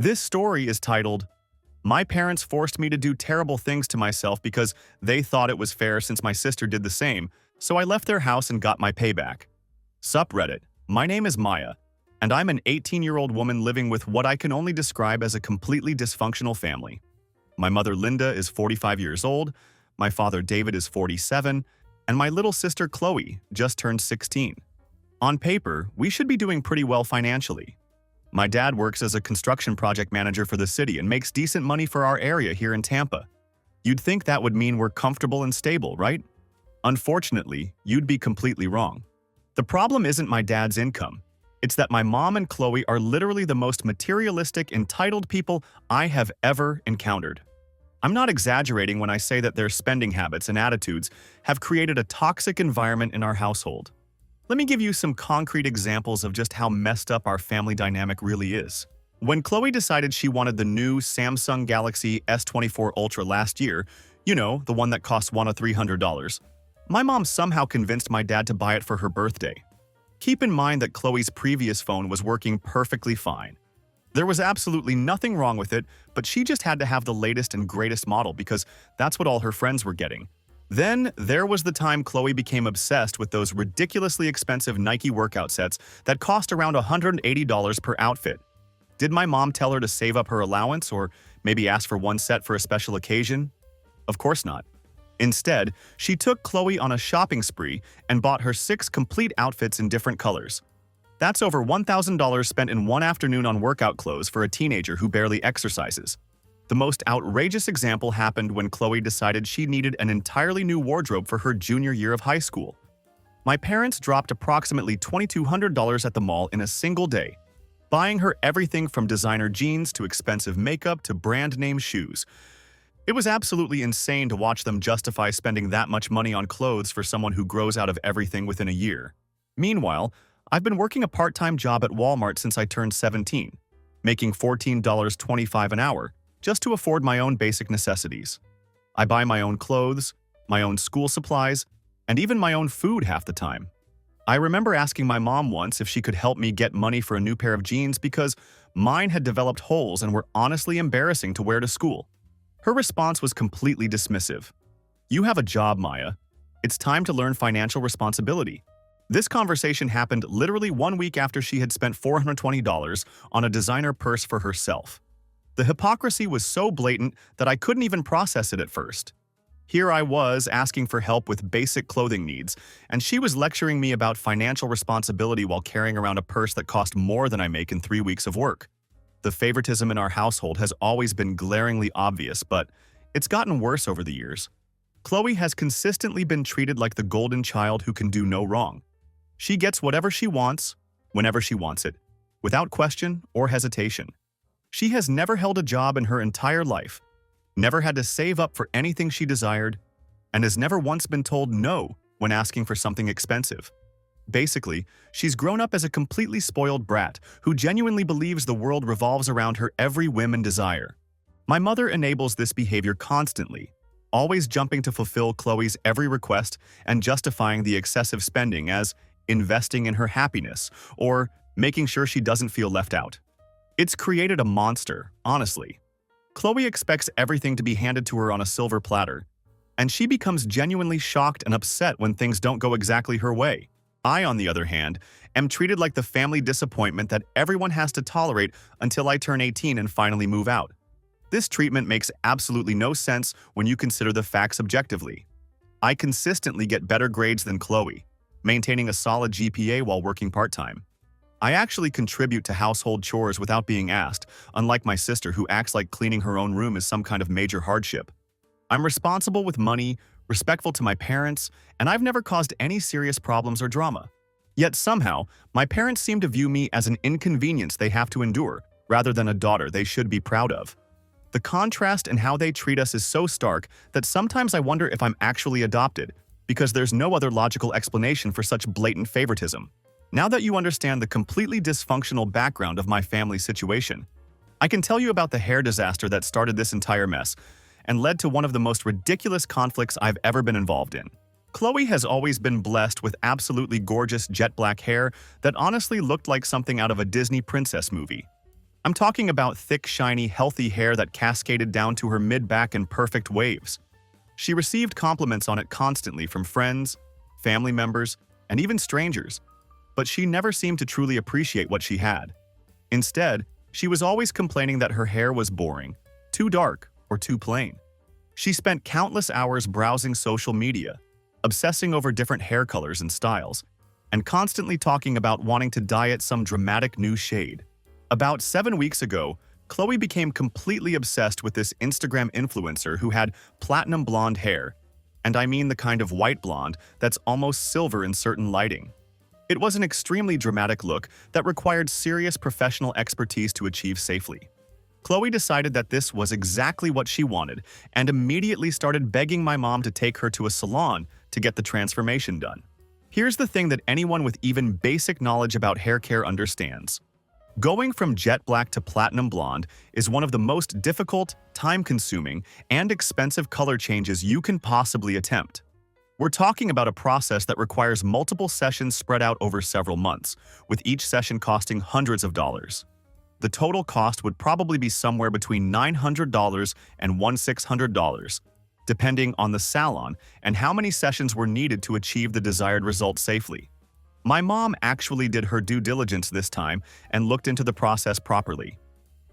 This story is titled, My Parents Forced Me to Do Terrible Things to Myself Because They Thought It Was Fair Since My Sister Did the Same, so I left their house and got my payback. Sup Reddit, my name is Maya, and I'm an 18-year-old woman living with what I can only describe as a completely dysfunctional family. My mother Linda is 45 years old, my father David is 47, and my little sister Chloe just turned 16. On paper, we should be doing pretty well financially. My dad works as a construction project manager for the city and makes decent money for our area here in Tampa. You'd think that would mean we're comfortable and stable, right? Unfortunately, you'd be completely wrong. The problem isn't my dad's income. It's that my mom and Chloe are literally the most materialistic, entitled people I have ever encountered. I'm not exaggerating when I say that their spending habits and attitudes have created a toxic environment in our household. Let me give you some concrete examples of just how messed up our family dynamic really is. When Chloe decided she wanted the new Samsung Galaxy S24 Ultra last year, you know, the one that costs $300, my mom somehow convinced my dad to buy it for her birthday. Keep in mind that Chloe's previous phone was working perfectly fine. There was absolutely nothing wrong with it, but she just had to have the latest and greatest model because that's what all her friends were getting. Then there was the time Chloe became obsessed with those ridiculously expensive Nike workout sets that cost around $180 per outfit. Did my mom tell her to save up her allowance or maybe ask for one set for a special occasion? Of course not. Instead, she took Chloe on a shopping spree and bought her 6 complete outfits in different colors. That's over $1,000 spent in one afternoon on workout clothes for a teenager who barely exercises. The most outrageous example happened when Chloe decided she needed an entirely new wardrobe for her junior year of high school. My parents dropped approximately $2,200 at the mall in a single day, buying her everything from designer jeans to expensive makeup to brand-name shoes. It was absolutely insane to watch them justify spending that much money on clothes for someone who grows out of everything within a year. Meanwhile, I've been working a part-time job at Walmart since I turned 17, making $14.25 an hour, just to afford my own basic necessities. I buy my own clothes, my own school supplies, and even my own food half the time. I remember asking my mom once if she could help me get money for a new pair of jeans because mine had developed holes and were honestly embarrassing to wear to school. Her response was completely dismissive. You have a job, Maya. It's time to learn financial responsibility. This conversation happened literally 1 week after she had spent $420 on a designer purse for herself. The hypocrisy was so blatant that I couldn't even process it at first. Here I was asking for help with basic clothing needs, and she was lecturing me about financial responsibility while carrying around a purse that cost more than I make in 3 weeks of work. The favoritism in our household has always been glaringly obvious, but it's gotten worse over the years. Chloe has consistently been treated like the golden child who can do no wrong. She gets whatever she wants, whenever she wants it, without question or hesitation. She has never held a job in her entire life, never had to save up for anything she desired, and has never once been told no when asking for something expensive. Basically, she's grown up as a completely spoiled brat who genuinely believes the world revolves around her every whim and desire. My mother enables this behavior constantly, always jumping to fulfill Chloe's every request and justifying the excessive spending as investing in her happiness or making sure she doesn't feel left out. It's created a monster, honestly. Chloe expects everything to be handed to her on a silver platter, and she becomes genuinely shocked and upset when things don't go exactly her way. I, on the other hand, am treated like the family disappointment that everyone has to tolerate until I turn 18 and finally move out. This treatment makes absolutely no sense when you consider the facts objectively. I consistently get better grades than Chloe, maintaining a solid GPA while working part-time. I actually contribute to household chores without being asked, unlike my sister who acts like cleaning her own room is some kind of major hardship. I'm responsible with money, respectful to my parents, and I've never caused any serious problems or drama. Yet somehow, my parents seem to view me as an inconvenience they have to endure, rather than a daughter they should be proud of. The contrast in how they treat us is so stark that sometimes I wonder if I'm actually adopted, because there's no other logical explanation for such blatant favoritism. Now that you understand the completely dysfunctional background of my family situation, I can tell you about the hair disaster that started this entire mess and led to one of the most ridiculous conflicts I've ever been involved in. Chloe has always been blessed with absolutely gorgeous jet black hair that honestly looked like something out of a Disney princess movie. I'm talking about thick, shiny, healthy hair that cascaded down to her mid-back in perfect waves. She received compliments on it constantly from friends, family members, and even strangers, but she never seemed to truly appreciate what she had. Instead, she was always complaining that her hair was boring, too dark, or too plain. She spent countless hours browsing social media, obsessing over different hair colors and styles, and constantly talking about wanting to dye it some dramatic new shade. About 7 weeks ago, Chloe became completely obsessed with this Instagram influencer who had platinum blonde hair, and I mean the kind of white blonde that's almost silver in certain lighting. It was an extremely dramatic look that required serious professional expertise to achieve safely. Chloe decided that this was exactly what she wanted and immediately started begging my mom to take her to a salon to get the transformation done. Here's the thing that anyone with even basic knowledge about hair care understands. Going from jet black to platinum blonde is one of the most difficult, time-consuming, and expensive color changes you can possibly attempt. We're talking about a process that requires multiple sessions spread out over several months, with each session costing hundreds of dollars. The total cost would probably be somewhere between $900 and $1,600, depending on the salon and how many sessions were needed to achieve the desired result safely. My mom actually did her due diligence this time and looked into the process properly.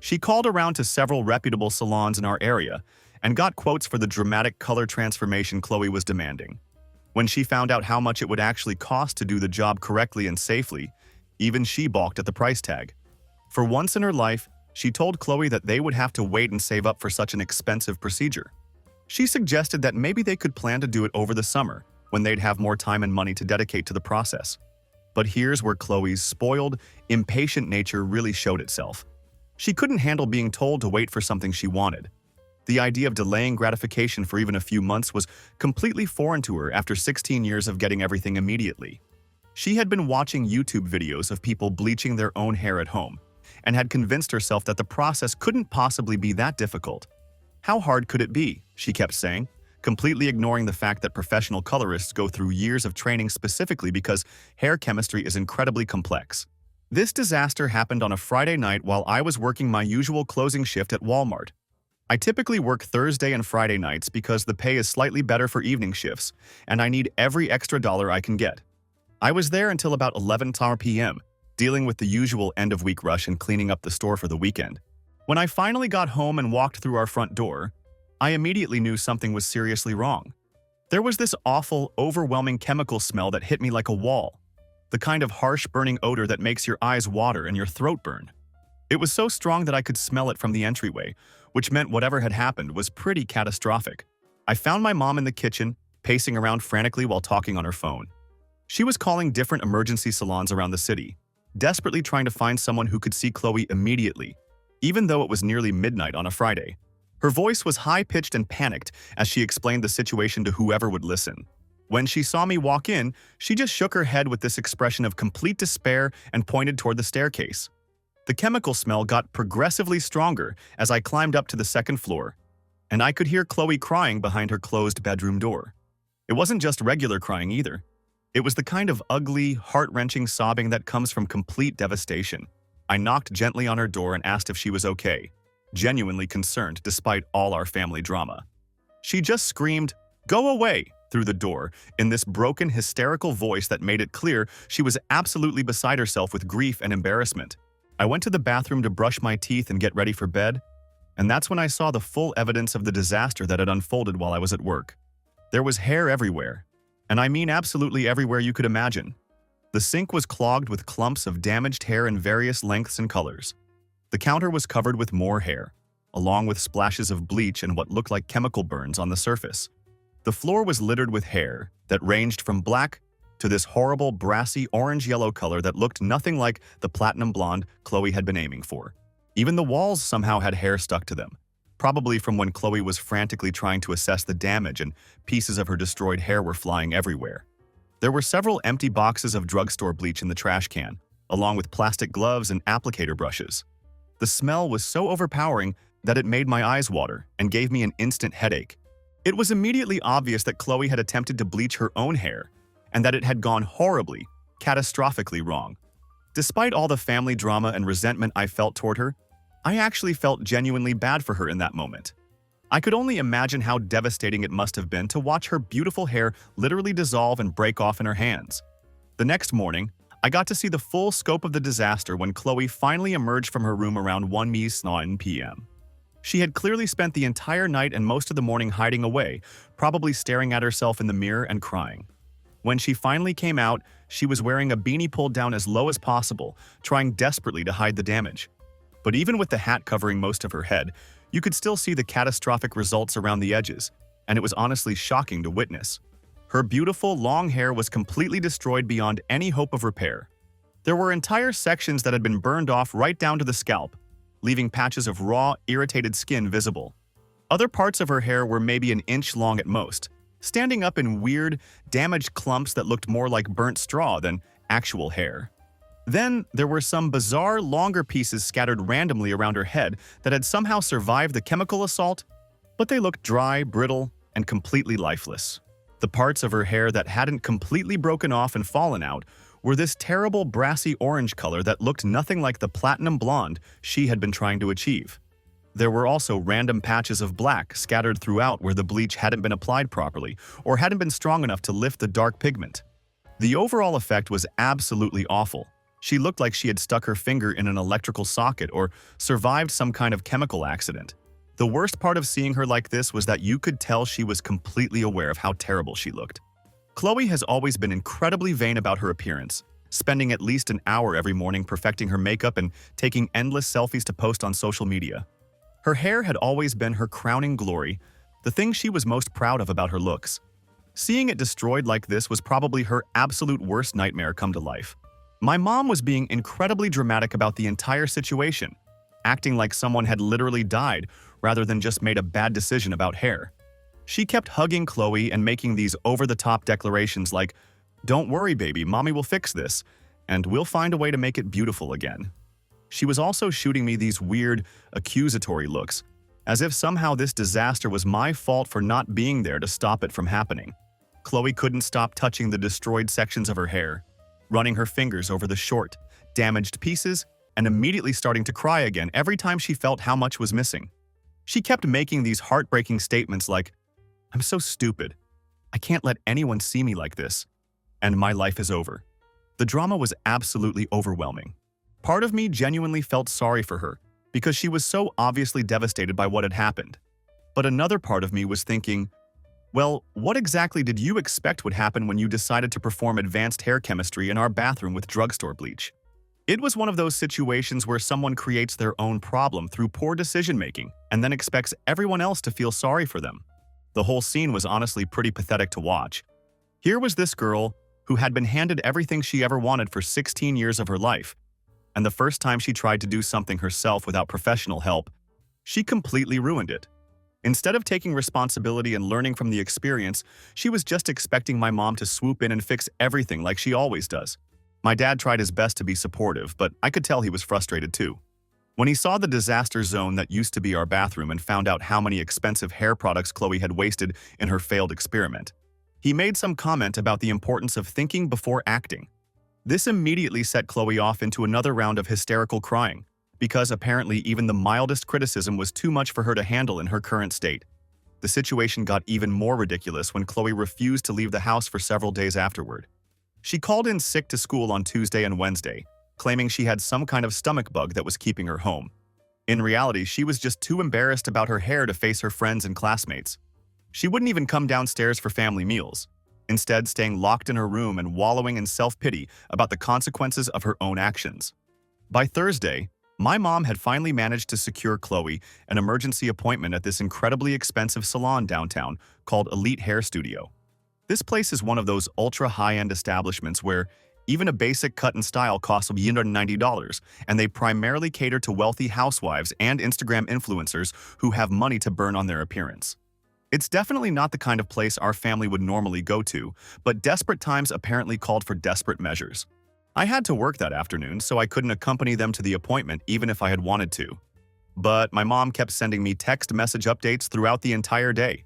She called around to several reputable salons in our area and got quotes for the dramatic color transformation Chloe was demanding. When she found out how much it would actually cost to do the job correctly and safely, even she balked at the price tag. For once in her life, she told Chloe that they would have to wait and save up for such an expensive procedure. She suggested that maybe they could plan to do it over the summer, when they'd have more time and money to dedicate to the process. But here's where Chloe's spoiled, impatient nature really showed itself. She couldn't handle being told to wait for something she wanted. The idea of delaying gratification for even a few months was completely foreign to her after 16 years of getting everything immediately. She had been watching YouTube videos of people bleaching their own hair at home, and had convinced herself that the process couldn't possibly be that difficult. How hard could it be, she kept saying, completely ignoring the fact that professional colorists go through years of training specifically because hair chemistry is incredibly complex. This disaster happened on a Friday night while I was working my usual closing shift at Walmart. I typically work Thursday and Friday nights because the pay is slightly better for evening shifts, and I need every extra dollar I can get. I was there until about 11 p.m., dealing with the usual end-of-week rush and cleaning up the store for the weekend. When I finally got home and walked through our front door, I immediately knew something was seriously wrong. There was this awful, overwhelming chemical smell that hit me like a wall. The kind of harsh, burning odor that makes your eyes water and your throat burn. It was so strong that I could smell it from the entryway, which meant whatever had happened was pretty catastrophic. I found my mom in the kitchen, pacing around frantically while talking on her phone. She was calling different emergency salons around the city, desperately trying to find someone who could see Chloe immediately, even though it was nearly midnight on a Friday. Her voice was high-pitched and panicked as she explained the situation to whoever would listen. When she saw me walk in, she just shook her head with this expression of complete despair and pointed toward the staircase. The chemical smell got progressively stronger as I climbed up to the second floor, and I could hear Chloe crying behind her closed bedroom door. It wasn't just regular crying either. It was the kind of ugly, heart-wrenching sobbing that comes from complete devastation. I knocked gently on her door and asked if she was okay, genuinely concerned despite all our family drama. She just screamed, "Go away!" through the door in this broken, hysterical voice that made it clear she was absolutely beside herself with grief and embarrassment. I went to the bathroom to brush my teeth and get ready for bed, and that's when I saw the full evidence of the disaster that had unfolded while I was at work. There was hair everywhere, and I mean absolutely everywhere you could imagine. The sink was clogged with clumps of damaged hair in various lengths and colors. The counter was covered with more hair, along with splashes of bleach and what looked like chemical burns on the surface. The floor was littered with hair that ranged from black to this horrible brassy orange-yellow color that looked nothing like the platinum blonde Chloe had been aiming for. Even the walls somehow had hair stuck to them, probably from when Chloe was frantically trying to assess the damage and pieces of her destroyed hair were flying everywhere. There were several empty boxes of drugstore bleach in the trash can, along with plastic gloves and applicator brushes. The smell was so overpowering that it made my eyes water and gave me an instant headache. It was immediately obvious that Chloe had attempted to bleach her own hair and that it had gone horribly, catastrophically wrong. Despite all the family drama and resentment I felt toward her, I actually felt genuinely bad for her in that moment. I could only imagine how devastating it must have been to watch her beautiful hair literally dissolve and break off in her hands. The next morning, I got to see the full scope of the disaster when Chloe finally emerged from her room around 1 p.m. She had clearly spent the entire night and most of the morning hiding away, probably staring at herself in the mirror and crying. When she finally came out, she was wearing a beanie pulled down as low as possible, trying desperately to hide the damage. But even with the hat covering most of her head, you could still see the catastrophic results around the edges, and it was honestly shocking to witness. Her beautiful, long hair was completely destroyed beyond any hope of repair. There were entire sections that had been burned off right down to the scalp, leaving patches of raw, irritated skin visible. Other parts of her hair were maybe an inch long at most, standing up in weird, damaged clumps that looked more like burnt straw than actual hair. Then, there were some bizarre, longer pieces scattered randomly around her head that had somehow survived the chemical assault, but they looked dry, brittle, and completely lifeless. The parts of her hair that hadn't completely broken off and fallen out were this terrible brassy orange color that looked nothing like the platinum blonde she had been trying to achieve. There were also random patches of black scattered throughout where the bleach hadn't been applied properly or hadn't been strong enough to lift the dark pigment. The overall effect was absolutely awful. She looked like she had stuck her finger in an electrical socket or survived some kind of chemical accident. The worst part of seeing her like this was that you could tell she was completely aware of how terrible she looked. Chloe has always been incredibly vain about her appearance, spending at least an hour every morning perfecting her makeup and taking endless selfies to post on social media. Her hair had always been her crowning glory, the thing she was most proud of about her looks. Seeing it destroyed like this was probably her absolute worst nightmare come to life. My mom was being incredibly dramatic about the entire situation, acting like someone had literally died rather than just made a bad decision about hair. She kept hugging Chloe and making these over-the-top declarations like, "Don't worry, baby, mommy will fix this, and we'll find a way to make it beautiful again." She was also shooting me these weird, accusatory looks, as if somehow this disaster was my fault for not being there to stop it from happening. Chloe couldn't stop touching the destroyed sections of her hair, running her fingers over the short, damaged pieces, and immediately starting to cry again every time she felt how much was missing. She kept making these heartbreaking statements like, "I'm so stupid. I can't let anyone see me like this. And my life is over." The drama was absolutely overwhelming. Part of me genuinely felt sorry for her because she was so obviously devastated by what had happened. But another part of me was thinking, well, what exactly did you expect would happen when you decided to perform advanced hair chemistry in our bathroom with drugstore bleach? It was one of those situations where someone creates their own problem through poor decision-making and then expects everyone else to feel sorry for them. The whole scene was honestly pretty pathetic to watch. Here was this girl who had been handed everything she ever wanted for 16 years of her life, and the first time she tried to do something herself without professional help, she completely ruined it. Instead of taking responsibility and learning from the experience, she was just expecting my mom to swoop in and fix everything like she always does. My dad tried his best to be supportive, but I could tell he was frustrated too. When he saw the disaster zone that used to be our bathroom and found out how many expensive hair products Chloe had wasted in her failed experiment, he made some comment about the importance of thinking before acting. This immediately set Chloe off into another round of hysterical crying, because apparently even the mildest criticism was too much for her to handle in her current state. The situation got even more ridiculous when Chloe refused to leave the house for several days afterward. She called in sick to school on Tuesday and Wednesday, claiming she had some kind of stomach bug that was keeping her home. In reality, she was just too embarrassed about her hair to face her friends and classmates. She wouldn't even come downstairs for family meals, instead staying locked in her room and wallowing in self-pity about the consequences of her own actions. By Thursday, my mom had finally managed to secure Chloe an emergency appointment at this incredibly expensive salon downtown called Elite Hair Studio. This place is one of those ultra-high-end establishments where even a basic cut and style costs $190, and they primarily cater to wealthy housewives and Instagram influencers who have money to burn on their appearance. It's definitely not the kind of place our family would normally go to, but desperate times apparently called for desperate measures. I had to work that afternoon, so I couldn't accompany them to the appointment even if I had wanted to. But my mom kept sending me text message updates throughout the entire day,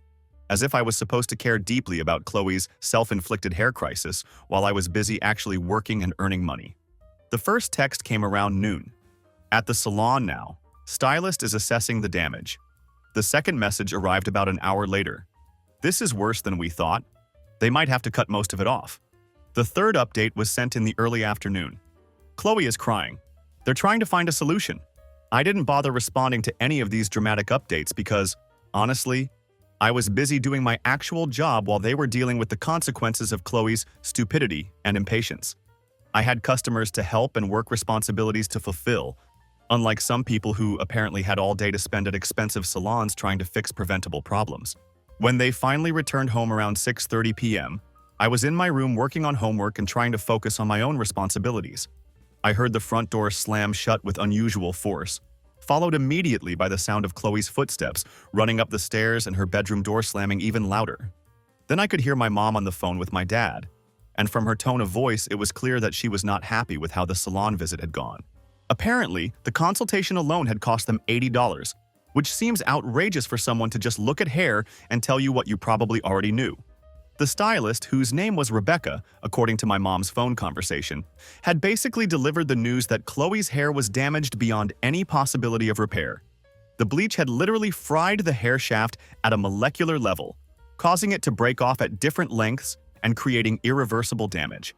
as if I was supposed to care deeply about Chloe's self-inflicted hair crisis while I was busy actually working and earning money. The first text came around noon. "At the salon now. Stylist is assessing the damage. The second message arrived about an hour later. This is worse than we thought. They might have to cut most of it off. The third update was sent in the early afternoon. Chloe is crying. They're trying to find a solution. I didn't bother responding to any of these dramatic updates because, honestly, I was busy doing my actual job while they were dealing with the consequences of Chloe's stupidity and impatience. I had customers to help and work responsibilities to fulfill, unlike some people who apparently had all day to spend at expensive salons trying to fix preventable problems. When they finally returned home around 6:30 p.m., I was in my room working on homework and trying to focus on my own responsibilities. I heard the front door slam shut with unusual force, followed immediately by the sound of Chloe's footsteps running up the stairs and her bedroom door slamming even louder. Then I could hear my mom on the phone with my dad, and from her tone of voice, it was clear that she was not happy with how the salon visit had gone. Apparently, the consultation alone had cost them $80, which seems outrageous for someone to just look at hair and tell you what you probably already knew. The stylist, whose name was Rebecca, according to my mom's phone conversation, had basically delivered the news that Chloe's hair was damaged beyond any possibility of repair. The bleach had literally fried the hair shaft at a molecular level, causing it to break off at different lengths and creating irreversible damage.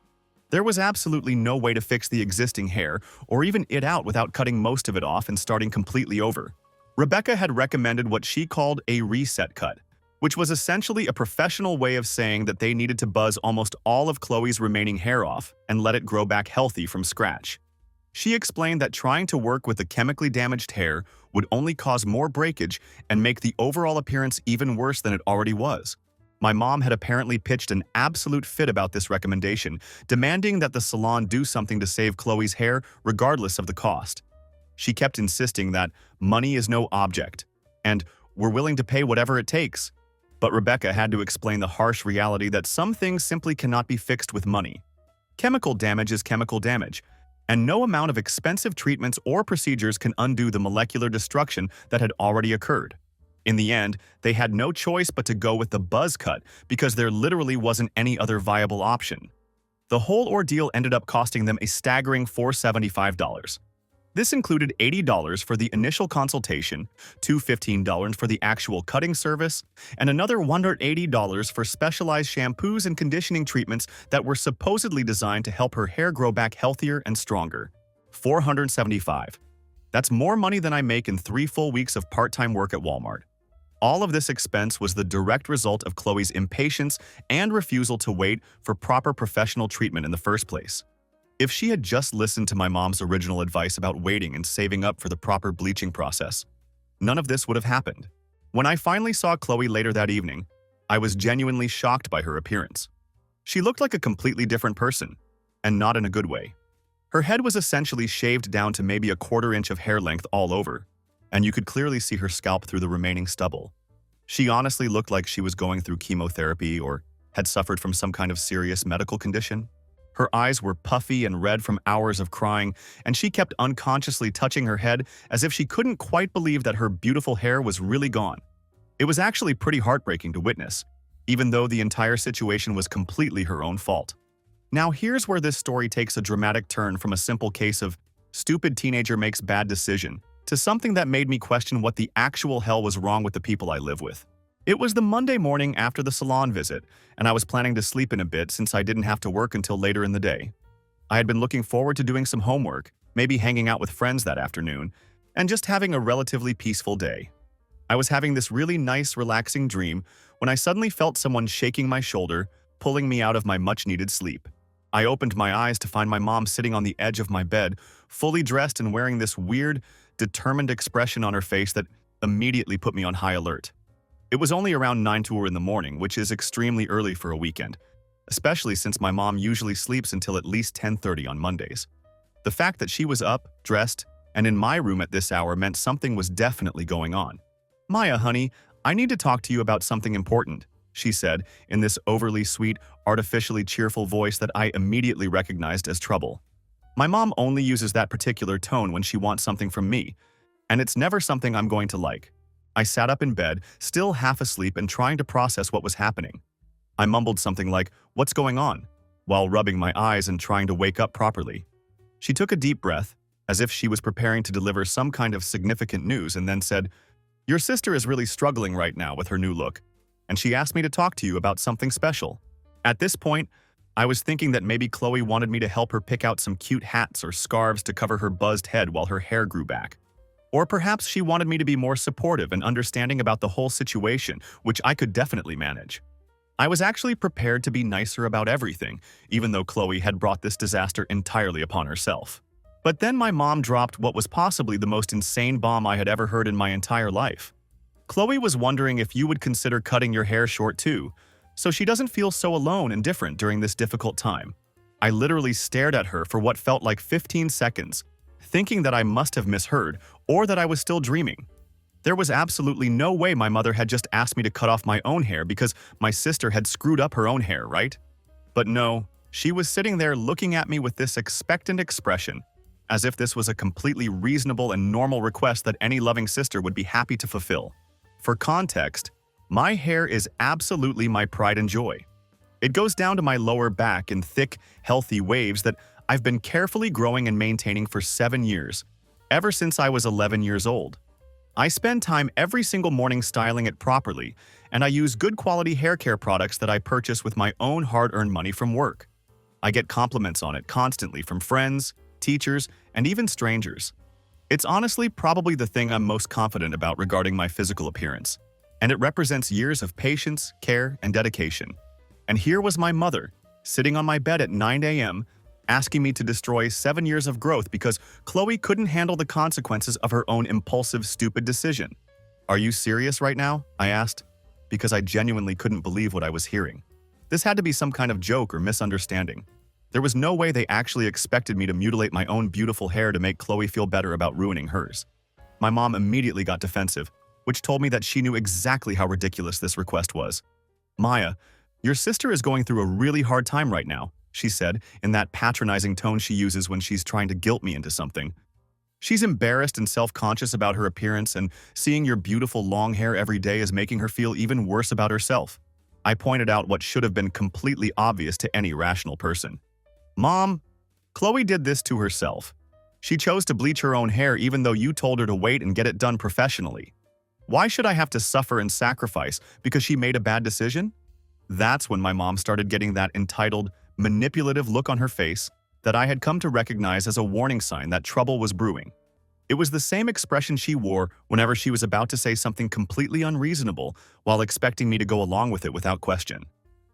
There was absolutely no way to fix the existing hair or even it out without cutting most of it off and starting completely over. Rebecca had recommended what she called a reset cut, which was essentially a professional way of saying that they needed to buzz almost all of Chloe's remaining hair off and let it grow back healthy from scratch. She explained that trying to work with the chemically damaged hair would only cause more breakage and make the overall appearance even worse than it already was. My mom had apparently pitched an absolute fit about this recommendation, demanding that the salon do something to save Chloe's hair regardless of the cost. She kept insisting that money is no object, and we're willing to pay whatever it takes. But Rebecca had to explain the harsh reality that some things simply cannot be fixed with money. Chemical damage is chemical damage, and no amount of expensive treatments or procedures can undo the molecular destruction that had already occurred. In the end, they had no choice but to go with the buzz cut because there literally wasn't any other viable option. The whole ordeal ended up costing them a staggering $475. This included $80 for the initial consultation, $215 for the actual cutting service, and another $180 for specialized shampoos and conditioning treatments that were supposedly designed to help her hair grow back healthier and stronger. $475. That's more money than I make in 3 full weeks of part-time work at Walmart. All of this expense was the direct result of Chloe's impatience and refusal to wait for proper professional treatment in the first place. If she had just listened to my mom's original advice about waiting and saving up for the proper bleaching process, none of this would have happened. When I finally saw Chloe later that evening, I was genuinely shocked by her appearance. She looked like a completely different person, and not in a good way. Her head was essentially shaved down to maybe a 1/4 inch of hair length all over, and you could clearly see her scalp through the remaining stubble. She honestly looked like she was going through chemotherapy or had suffered from some kind of serious medical condition. Her eyes were puffy and red from hours of crying, and she kept unconsciously touching her head as if she couldn't quite believe that her beautiful hair was really gone. It was actually pretty heartbreaking to witness, even though the entire situation was completely her own fault. Now here's where this story takes a dramatic turn from a simple case of stupid teenager makes bad decision to something that made me question what the actual hell was wrong with the people I live with. It was the Monday morning after the salon visit, and I was planning to sleep in a bit since I didn't have to work until later in the day. I had been looking forward to doing some homework, maybe hanging out with friends that afternoon, and just having a relatively peaceful day. I was having this really nice, relaxing dream when I suddenly felt someone shaking my shoulder, pulling me out of my much-needed sleep. I opened my eyes to find my mom sitting on the edge of my bed, fully dressed and wearing this weird, determined expression on her face that immediately put me on high alert. It was only around 9 in the morning, which is extremely early for a weekend, especially since my mom usually sleeps until at least 10:30 on Mondays. The fact that she was up, dressed, and in my room at this hour meant something was definitely going on. "Maya, honey, I need to talk to you about something important," she said in this overly sweet, artificially cheerful voice that I immediately recognized as trouble. My mom only uses that particular tone when she wants something from me, and it's never something I'm going to like. I sat up in bed, still half asleep and trying to process what was happening. I mumbled something like, "What's going on?" while rubbing my eyes and trying to wake up properly. She took a deep breath, as if she was preparing to deliver some kind of significant news, and then said, "Your sister is really struggling right now with her new look, and she asked me to talk to you about something special." At this point, I was thinking that maybe Chloe wanted me to help her pick out some cute hats or scarves to cover her buzzed head while her hair grew back. Or perhaps she wanted me to be more supportive and understanding about the whole situation, which I could definitely manage. I was actually prepared to be nicer about everything, even though Chloe had brought this disaster entirely upon herself. But then my mom dropped what was possibly the most insane bomb I had ever heard in my entire life. Chloe was wondering if you would consider cutting your hair short too, so she doesn't feel so alone and different during this difficult time. I literally stared at her for what felt like 15 seconds, thinking that I must have misheard or that I was still dreaming. There was absolutely no way my mother had just asked me to cut off my own hair because my sister had screwed up her own hair, right? But no, she was sitting there looking at me with this expectant expression, as if this was a completely reasonable and normal request that any loving sister would be happy to fulfill. For context, my hair is absolutely my pride and joy. It goes down to my lower back in thick, healthy waves that I've been carefully growing and maintaining for 7 years, ever since I was 11 years old. I spend time every single morning styling it properly, and I use good quality hair care products that I purchase with my own hard-earned money from work. I get compliments on it constantly from friends, teachers, and even strangers. It's honestly probably the thing I'm most confident about regarding my physical appearance, and it represents years of patience, care, and dedication. And here was my mother, sitting on my bed at 9 a.m., asking me to destroy 7 years of growth because Chloe couldn't handle the consequences of her own impulsive, stupid decision. "Are you serious right now?" I asked, because I genuinely couldn't believe what I was hearing. This had to be some kind of joke or misunderstanding. There was no way they actually expected me to mutilate my own beautiful hair to make Chloe feel better about ruining hers. My mom immediately got defensive, which told me that she knew exactly how ridiculous this request was. "Maya, your sister is going through a really hard time right now," she said in that patronizing tone she uses when she's trying to guilt me into something. "She's embarrassed and self-conscious about her appearance, and seeing your beautiful long hair every day is making her feel even worse about herself." I pointed out what should have been completely obvious to any rational person. "Mom, Chloe did this to herself. She chose to bleach her own hair even though you told her to wait and get it done professionally. Why should I have to suffer and sacrifice because she made a bad decision?" That's when my mom started getting that entitled, manipulative look on her face that I had come to recognize as a warning sign that trouble was brewing. It was the same expression she wore whenever she was about to say something completely unreasonable while expecting me to go along with it without question.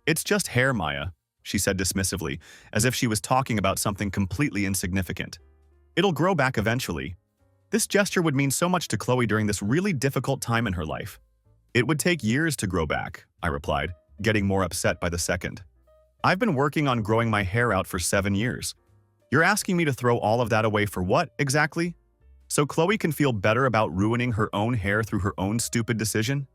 "It's just hair, Maya," she said dismissively, as if she was talking about something completely insignificant. "It'll grow back eventually." This gesture would mean so much to Chloe during this really difficult time in her life. "It would take years to grow back," I replied, getting more upset by the second. "I've been working on growing my hair out for 7 years. You're asking me to throw all of that away for what, exactly? So Chloe can feel better about ruining her own hair through her own stupid decision?"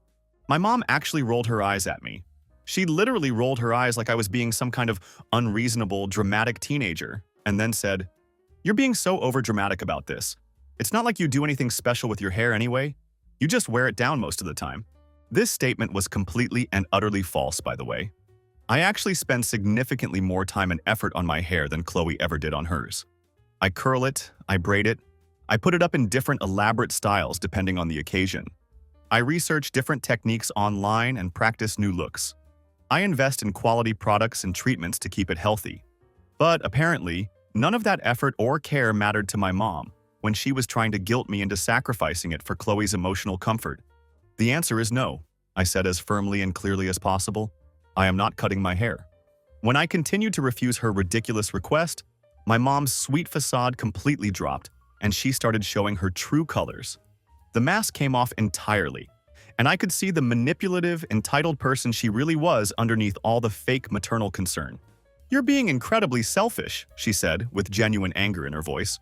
My mom actually rolled her eyes at me. She literally rolled her eyes like I was being some kind of unreasonable, dramatic teenager, and then said, "You're being so overdramatic about this. It's not like you do anything special with your hair anyway. You just wear it down most of the time." This statement was completely and utterly false, by the way. I actually spend significantly more time and effort on my hair than Chloe ever did on hers. I curl it, I braid it, I put it up in different elaborate styles depending on the occasion. I research different techniques online and practice new looks. I invest in quality products and treatments to keep it healthy. But apparently, none of that effort or care mattered to my mom when she was trying to guilt me into sacrificing it for Chloe's emotional comfort. "The answer is no," I said as firmly and clearly as possible. "I am not cutting my hair." When I continued to refuse her ridiculous request, my mom's sweet facade completely dropped, and she started showing her true colors. The mask came off entirely, and I could see the manipulative, entitled person she really was underneath all the fake maternal concern. "You're being incredibly selfish," she said, with genuine anger in her voice.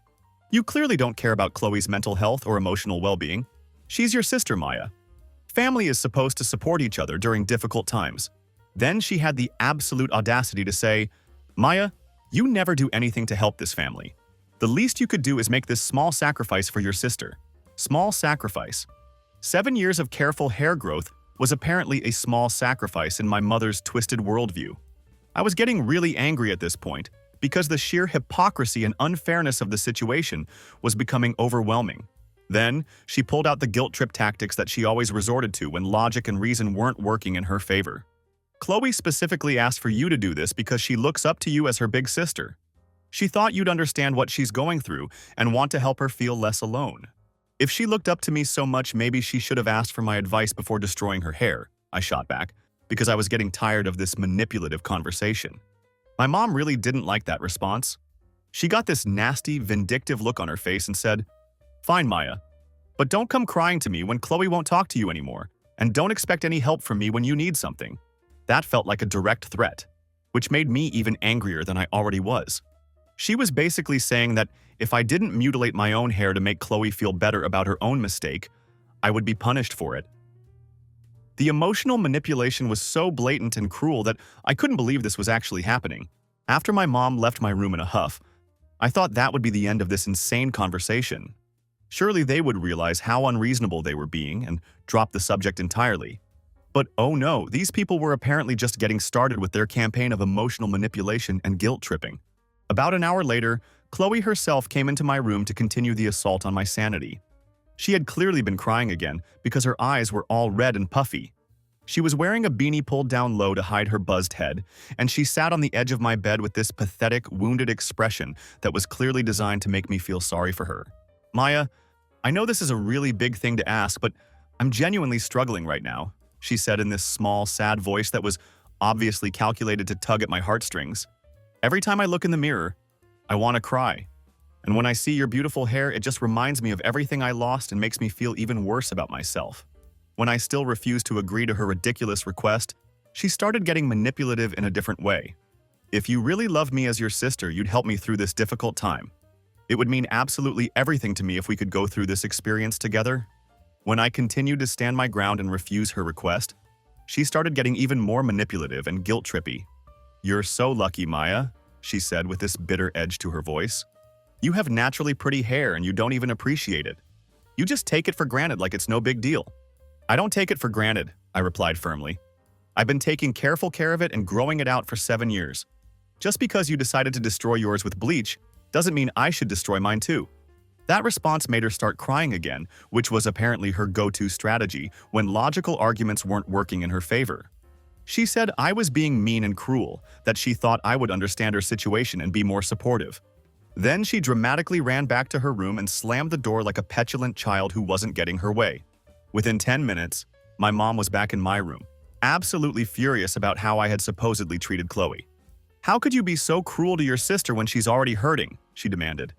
"You clearly don't care about Chloe's mental health or emotional well-being. She's your sister, Maya. Family is supposed to support each other during difficult times." Then she had the absolute audacity to say, "Maya, you never do anything to help this family. The least you could do is make this small sacrifice for your sister." Small sacrifice. 7 years of careful hair growth was apparently a small sacrifice in my mother's twisted worldview. I was getting really angry at this point because the sheer hypocrisy and unfairness of the situation was becoming overwhelming. Then, she pulled out the guilt trip tactics that she always resorted to when logic and reason weren't working in her favor. Chloe specifically asked for you to do this because she looks up to you as her big sister. She thought you'd understand what she's going through and want to help her feel less alone. If she looked up to me so much, maybe she should have asked for my advice before destroying her hair, I shot back, because I was getting tired of this manipulative conversation. My mom really didn't like that response. She got this nasty, vindictive look on her face and said, "Fine, Maya, but don't come crying to me when Chloe won't talk to you anymore, and don't expect any help from me when you need something." That felt like a direct threat, which made me even angrier than I already was. She was basically saying that if I didn't mutilate my own hair to make Chloe feel better about her own mistake, I would be punished for it. The emotional manipulation was so blatant and cruel that I couldn't believe this was actually happening. After my mom left my room in a huff, I thought that would be the end of this insane conversation. Surely they would realize how unreasonable they were being and drop the subject entirely. But oh no, these people were apparently just getting started with their campaign of emotional manipulation and guilt tripping. About an hour later, Chloe herself came into my room to continue the assault on my sanity. She had clearly been crying again because her eyes were all red and puffy. She was wearing a beanie pulled down low to hide her buzzed head, and she sat on the edge of my bed with this pathetic, wounded expression that was clearly designed to make me feel sorry for her. "Maya, I know this is a really big thing to ask, but I'm genuinely struggling right now," she said in this small, sad voice that was obviously calculated to tug at my heartstrings. "Every time I look in the mirror, I want to cry. And when I see your beautiful hair, it just reminds me of everything I lost and makes me feel even worse about myself." When I still refused to agree to her ridiculous request, she started getting manipulative in a different way. "If you really loved me as your sister, you'd help me through this difficult time. It would mean absolutely everything to me if we could go through this experience together." When I continued to stand my ground and refuse her request, she started getting even more manipulative and guilt-trippy. "You're so lucky, Maya," she said with this bitter edge to her voice. "You have naturally pretty hair and you don't even appreciate it. You just take it for granted like it's no big deal." "I don't take it for granted," I replied firmly. "I've been taking careful care of it and growing it out for 7 years. Just because you decided to destroy yours with bleach doesn't mean I should destroy mine too." That response made her start crying again, which was apparently her go-to strategy when logical arguments weren't working in her favor. She said I was being mean and cruel, that she thought I would understand her situation and be more supportive. Then she dramatically ran back to her room and slammed the door like a petulant child who wasn't getting her way. Within 10 minutes, my mom was back in my room, absolutely furious about how I had supposedly treated Chloe. "How could you be so cruel to your sister when she's already hurting?" she demanded.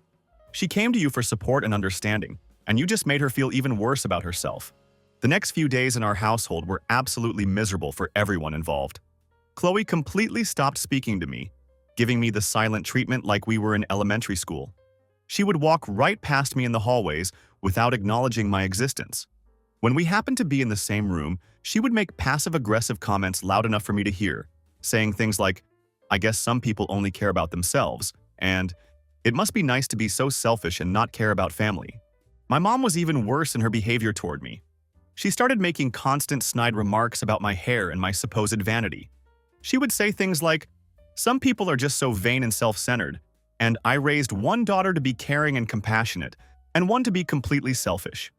"She came to you for support and understanding, and you just made her feel even worse about herself." The next few days in our household were absolutely miserable for everyone involved. Chloe completely stopped speaking to me, giving me the silent treatment like we were in elementary school. She would walk right past me in the hallways without acknowledging my existence. When we happened to be in the same room, she would make passive-aggressive comments loud enough for me to hear, saying things like, "I guess some people only care about themselves," and "It must be nice to be so selfish and not care about family." My mom was even worse in her behavior toward me. She started making constant snide remarks about my hair and my supposed vanity. She would say things like, "Some people are just so vain and self-centered, and I raised one daughter to be caring and compassionate, and one to be completely selfish."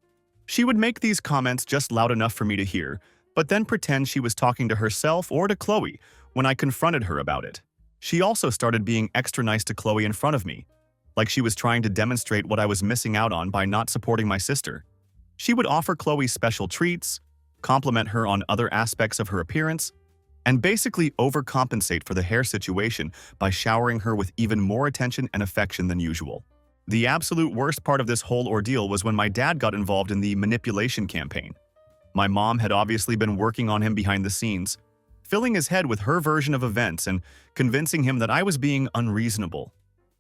She would make these comments just loud enough for me to hear, but then pretend she was talking to herself or to Chloe when I confronted her about it. She also started being extra nice to Chloe in front of me, like she was trying to demonstrate what I was missing out on by not supporting my sister. She would offer Chloe special treats, compliment her on other aspects of her appearance, and basically overcompensate for the hair situation by showering her with even more attention and affection than usual. The absolute worst part of this whole ordeal was when my dad got involved in the manipulation campaign. My mom had obviously been working on him behind the scenes, filling his head with her version of events and convincing him that I was being unreasonable.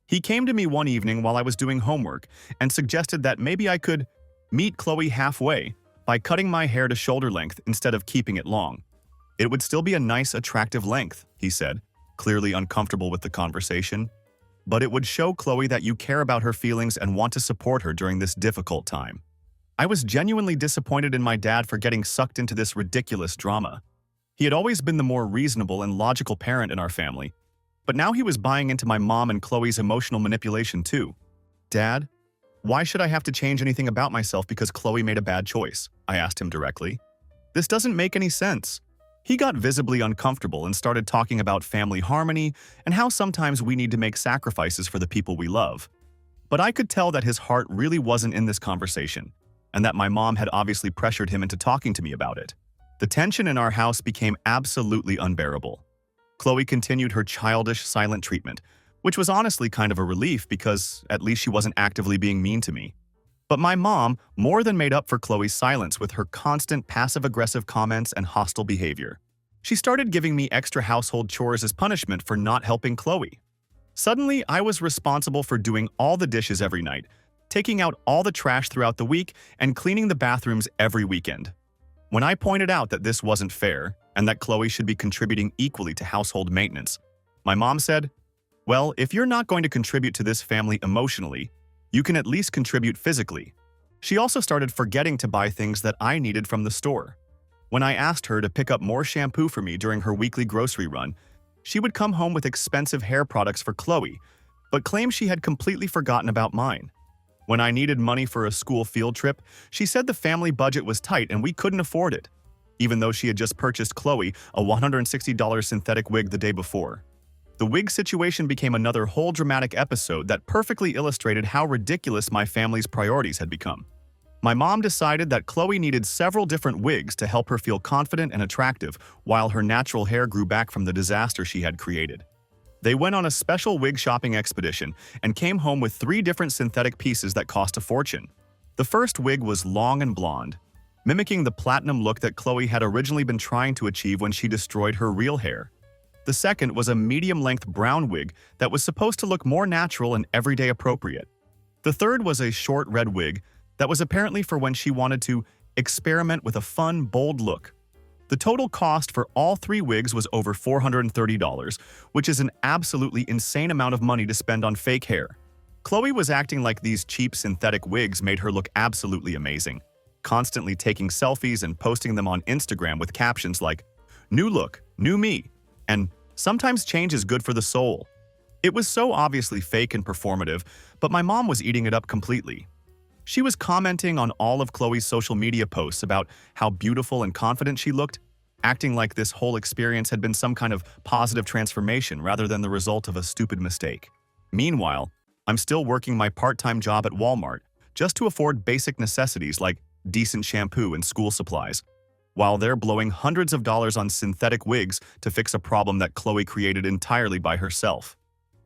He came to me one evening while I was doing homework and suggested that maybe I could meet Chloe halfway by cutting my hair to shoulder length instead of keeping it long. "It would still be a nice, attractive length," he said, clearly uncomfortable with the conversation. "But it would show Chloe that you care about her feelings and want to support her during this difficult time." I was genuinely disappointed in my dad for getting sucked into this ridiculous drama. He had always been the more reasonable and logical parent in our family, But now he was buying into my mom and Chloe's emotional manipulation too. Dad, why should I have to change anything about myself because Chloe made a bad choice? I asked him directly. This doesn't make any sense. He got visibly uncomfortable and started talking about family harmony and how sometimes we need to make sacrifices for the people we love. But I could tell that his heart really wasn't in this conversation, and that my mom had obviously pressured him into talking to me about it. The tension in our house became absolutely unbearable. Chloe continued her childish, silent treatment, which was honestly kind of a relief because at least she wasn't actively being mean to me. But my mom more than made up for Chloe's silence with her constant passive-aggressive comments and hostile behavior. She started giving me extra household chores as punishment for not helping Chloe. Suddenly, I was responsible for doing all the dishes every night, taking out all the trash throughout the week, and cleaning the bathrooms every weekend. When I pointed out that this wasn't fair and that Chloe should be contributing equally to household maintenance, my mom said, "Well, if you're not going to contribute to this family emotionally, you can at least contribute physically." She also started forgetting to buy things that I needed from the store. When I asked her to pick up more shampoo for me during her weekly grocery run, she would come home with expensive hair products for Chloe, but claimed she had completely forgotten about mine. When I needed money for a school field trip, she said the family budget was tight and we couldn't afford it, even though she had just purchased Chloe a $160 synthetic wig the day before. The wig situation became another whole dramatic episode that perfectly illustrated how ridiculous my family's priorities had become. My mom decided that Chloe needed several different wigs to help her feel confident and attractive while her natural hair grew back from the disaster she had created. They went on a special wig shopping expedition and came home with 3 different synthetic pieces that cost a fortune. The first wig was long and blonde, mimicking the platinum look that Chloe had originally been trying to achieve when she destroyed her real hair. The second was a medium-length brown wig that was supposed to look more natural and everyday appropriate. The third was a short red wig that was apparently for when she wanted to experiment with a fun, bold look. The total cost for all 3 wigs was over $430, which is an absolutely insane amount of money to spend on fake hair. Chloe was acting like these cheap synthetic wigs made her look absolutely amazing, constantly taking selfies and posting them on Instagram with captions like, "New look, new me," and "Sometimes change is good for the soul." It was so obviously fake and performative, but my mom was eating it up completely. She was commenting on all of Chloe's social media posts about how beautiful and confident she looked, acting like this whole experience had been some kind of positive transformation rather than the result of a stupid mistake. Meanwhile, I'm still working my part-time job at Walmart just to afford basic necessities like decent shampoo and school supplies, while they're blowing hundreds of dollars on synthetic wigs to fix a problem that Chloe created entirely by herself.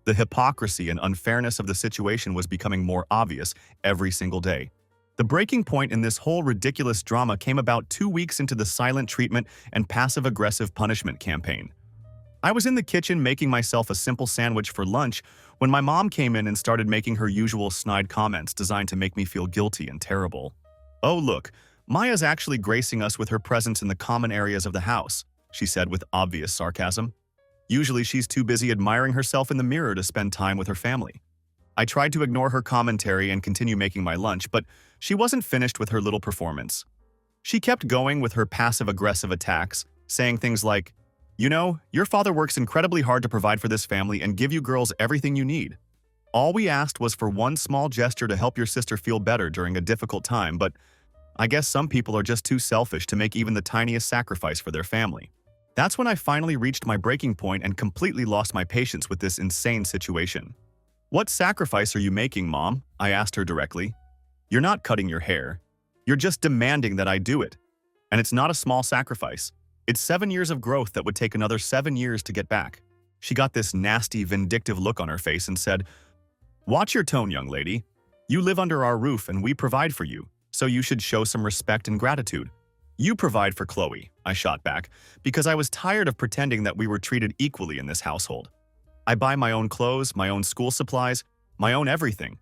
The hypocrisy and unfairness of the situation was becoming more obvious every single day. The breaking point in this whole ridiculous drama came about 2 weeks into the silent treatment and passive-aggressive punishment campaign. I was in the kitchen making myself a simple sandwich for lunch when my mom came in and started making her usual snide comments designed to make me feel guilty and terrible. "Oh, look, Maya's actually gracing us with her presence in the common areas of the house," she said with obvious sarcasm. "Usually she's too busy admiring herself in the mirror to spend time with her family." I tried to ignore her commentary and continue making my lunch, but she wasn't finished with her little performance. She kept going with her passive-aggressive attacks, saying things like, "You know, your father works incredibly hard to provide for this family and give you girls everything you need. All we asked was for one small gesture to help your sister feel better during a difficult time, but I guess some people are just too selfish to make even the tiniest sacrifice for their family." That's when I finally reached my breaking point and completely lost my patience with this insane situation. "What sacrifice are you making, Mom?" I asked her directly. "You're not cutting your hair. You're just demanding that I do it. And it's not a small sacrifice. It's 7 years of growth that would take another 7 years to get back." She got this nasty, vindictive look on her face and said, "Watch your tone, young lady. You live under our roof and we provide for you, so you should show some respect and gratitude." "You provide for Chloe," I shot back, because I was tired of pretending that we were treated equally in this household. "I buy my own clothes, my own school supplies, my own everything.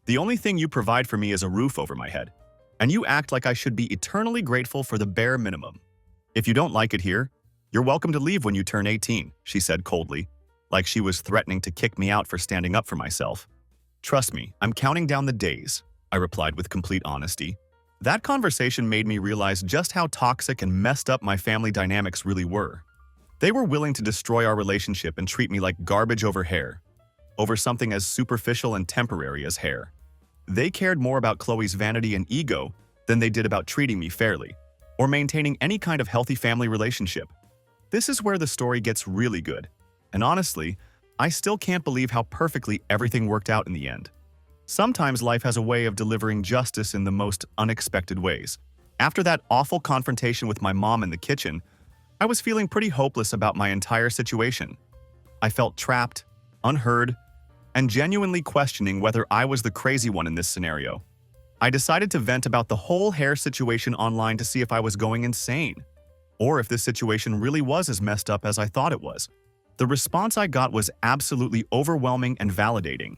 The only thing you provide for me is a roof over my head, and you act like I should be eternally grateful for the bare minimum. If you don't like it here, you're welcome to leave when you turn 18, she said coldly, like she was threatening to kick me out for standing up for myself. "Trust me, I'm counting down the days," I replied with complete honesty. That conversation made me realize just how toxic and messed up my family dynamics really were. They were willing to destroy our relationship and treat me like garbage over hair, over something as superficial and temporary as hair. They cared more about Chloe's vanity and ego than they did about treating me fairly, or maintaining any kind of healthy family relationship. This is where the story gets really good, and honestly, I still can't believe how perfectly everything worked out in the end. Sometimes life has a way of delivering justice in the most unexpected ways. After that awful confrontation with my mom in the kitchen, I was feeling pretty hopeless about my entire situation. I felt trapped, unheard, and genuinely questioning whether I was the crazy one in this scenario. I decided to vent about the whole hair situation online to see if I was going insane, or if this situation really was as messed up as I thought it was. The response I got was absolutely overwhelming and validating.